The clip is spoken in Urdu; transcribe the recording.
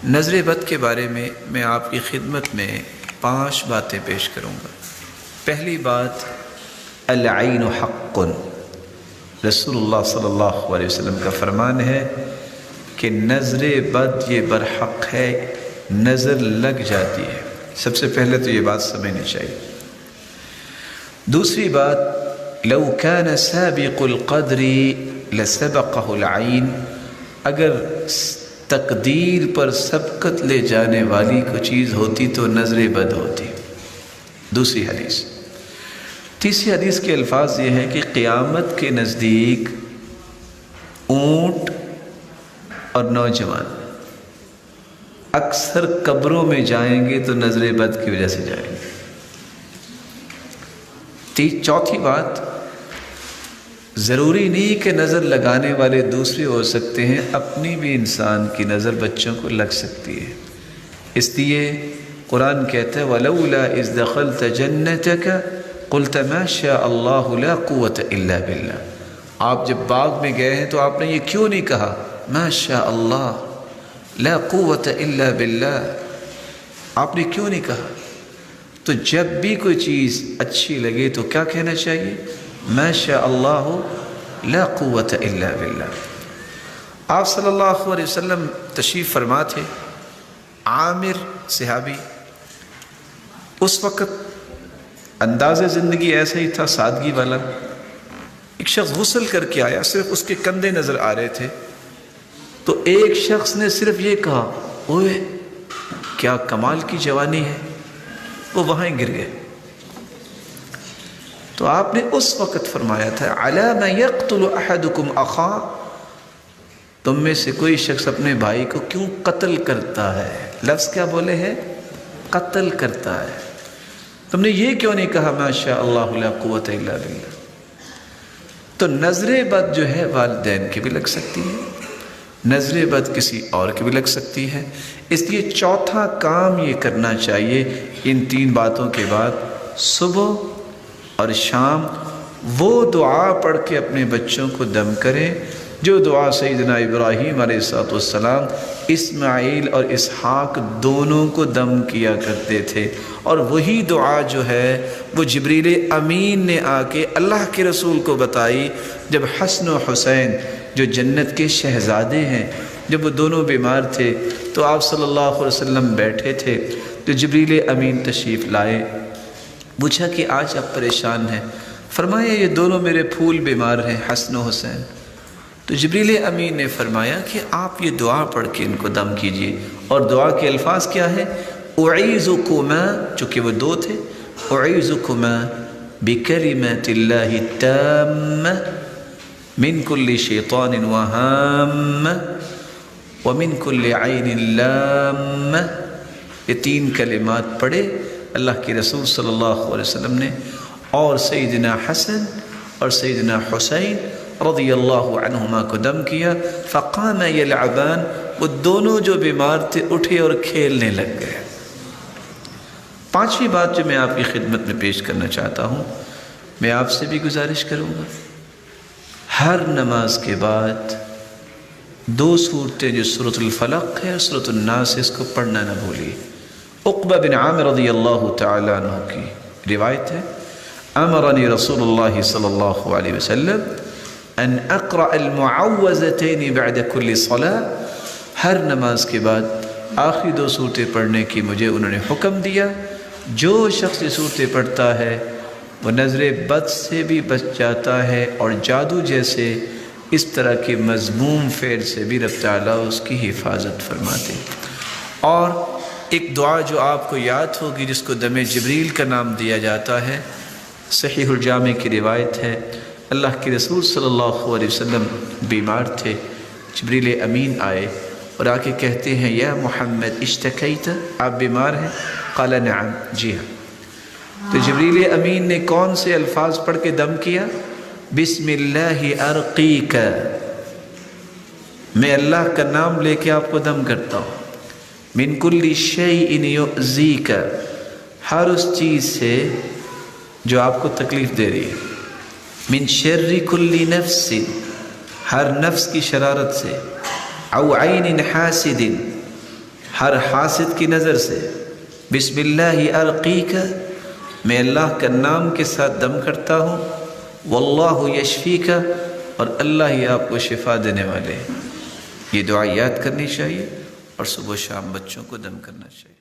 نظر بد کے بارے میں آپ کی خدمت میں 5 باتیں پیش کروں گا۔ پہلی بات، العین حق، رسول اللہ صلی اللہ علیہ وسلم کا فرمان ہے کہ نظر بد یہ برحق ہے، نظر لگ جاتی ہے۔ سب سے پہلے تو یہ بات سمجھنی چاہیے۔ دوسری بات، لو کان سابق القدر لسبقہ العین، اگر تقدیر پر سبقت لے جانے والی کوئی چیز ہوتی تو نظر بد ہوتی۔ دوسری حدیث۔ تیسری حدیث کے الفاظ یہ ہیں کہ قیامت کے نزدیک اونٹ اور نوجوان اکثر قبروں میں جائیں گے تو نظر بد کی وجہ سے جائیں گے۔ چوتھی بات، ضروری نہیں کہ نظر لگانے والے دوسرے ہو سکتے ہیں، اپنی بھی انسان کی نظر بچوں کو لگ سکتی ہے۔ اس لیے قرآن کہتا ہے وَلَوْلَا إِذْ دَخَلْتَ جَنَّتَكَ قُلْتَ مَا شَاءَ اللَّهُ لَا قُوَّةَ إِلَّا بِاللَّهِ، آپ جب باغ میں گئے ہیں تو آپ نے یہ کیوں نہیں کہا مَا شَاءَ اللَّهُ لَا قُوَّةَ إِلَّا بِاللَّهِ، آپ نے کیوں نہیں کہا؟ تو جب بھی کوئی چیز اچھی لگے تو کیا کہنا چاہیے؟ ما شاء اللہ لا قوت الا باللہ۔ آپ صلی اللہ علیہ وسلم تشریف فرما تھے، عامر صحابی، اس وقت انداز زندگی ایسا ہی تھا، سادگی والا۔ ایک شخص غسل کر کے آیا، صرف اس کے کندھے نظر آ رہے تھے، تو ایک شخص نے صرف یہ کہا اوئے کیا کمال کی جوانی ہے، وہ وہاں گر گئے۔ تو آپ نے اس وقت فرمایا تھا عَلَى مَا يَقْتُلُ أَحَدُكُمْ أَخَاهُ، تم میں سے کوئی شخص اپنے بھائی کو کیوں قتل کرتا ہے؟ لفظ کیا بولے ہیں؟ قتل کرتا ہے۔ تم نے یہ کیوں نہیں کہا ما شاء اللہ لا قوت الا باللہ؟ تو نظر بد جو ہے والدین کی بھی لگ سکتی ہے، نظر بد کسی اور کی بھی لگ سکتی ہے۔ اس لیے چوتھا کام یہ کرنا چاہیے ان 3 باتوں کے بعد، صبح اور شام وہ دعا پڑھ کے اپنے بچوں کو دم کریں جو دعا سیدنا ابراہیم علیہ السلام اسماعیل اور اسحاق دونوں کو دم کیا کرتے تھے، اور وہی دعا جو ہے وہ جبریل امین نے آ کے اللہ کے رسول کو بتائی جب حسن و حسین جو جنت کے شہزادے ہیں، جب وہ دونوں بیمار تھے تو آپ صلی اللہ علیہ وسلم بیٹھے تھے تو جبریل امین تشریف لائے، پوچھا کہ آج آپ پریشان ہیں؟ فرمایا یہ دونوں میرے پھول بیمار ہیں، حسن و حسین۔ تو جبریل امین نے فرمایا کہ آپ یہ دعا پڑھ کے ان کو دم کیجئے، اور دعا کے الفاظ کیا ہے؟ اعیذکما، چونکہ وہ 2 تھے، اعیذکما بکلمات اللہ التامہ من کل شیطان وہام ومن کل عین لامہ۔ یہ 3 کلمات پڑھے اللہ کے رسول صلی اللہ علیہ وسلم نے، اور سیدنا حسن اور سیدنا حسین رضی اللہ عنہما کو دم کیا۔ فقام یلعبان، وہ دونوں جو بیمار تھے اٹھے اور کھیلنے لگ گئے۔ 5ویں بات جو میں آپ کی خدمت میں پیش کرنا چاہتا ہوں، میں آپ سے بھی گزارش کروں گا، ہر نماز کے بعد 2 سورتیں جو سورۃ الفلق ہے اور سورۃ الناس، اس کو پڑھنا نہ بھولیے۔ عقبہ بن عامر رضی اللہ تعالیٰ عنہ کی روایت ہے، امرنی رسول اللہ صلی اللہ علیہ وسلم ان اقرأ المعوذتین بعد کل صلاة، ہر نماز کے بعد آخری 2 سورتیں پڑھنے کی مجھے انہوں نے حکم دیا۔ جو شخص یہ سورتیں پڑھتا ہے وہ نظر بد سے بھی بچ جاتا ہے، اور جادو جیسے اس طرح کے مذموم فعل سے بھی رب تعالیٰ اس کی حفاظت فرماتے۔ اور ایک دعا جو آپ کو یاد ہوگی جس کو دم جبریل کا نام دیا جاتا ہے، صحیح الجامع کی روایت ہے، اللہ کے رسول صلی اللہ علیہ وسلم بیمار تھے، جبریل امین آئے اور آ کے کہتے ہیں یا محمد اشتکیت، آپ بیمار ہیں؟ قال نعم، جی ہاں۔ تو جبریل امین نے کون سے الفاظ پڑھ کے دم کیا؟ بسم اللہ ارقیک، میں اللہ کا نام لے کے آپ کو دم کرتا ہوں۔ من کل شیء یؤذیک، ہر اس چیز سے جو آپ کو تکلیف دے رہی ہے۔ من شر کل نفس، ہر نفس کی شرارت سے۔ او عین حاسد، ہر حاسد کی نظر سے بسم اللہ ارقیک، میں اللہ کا نام کے ساتھ دم کرتا ہوں، واللہ یشفیک، اور اللہ ہی آپ کو شفا دینے والے ہیں۔ یہ دعا یاد کرنی چاہیے اور صبح و شام بچوں کو دم کرنا چاہیے۔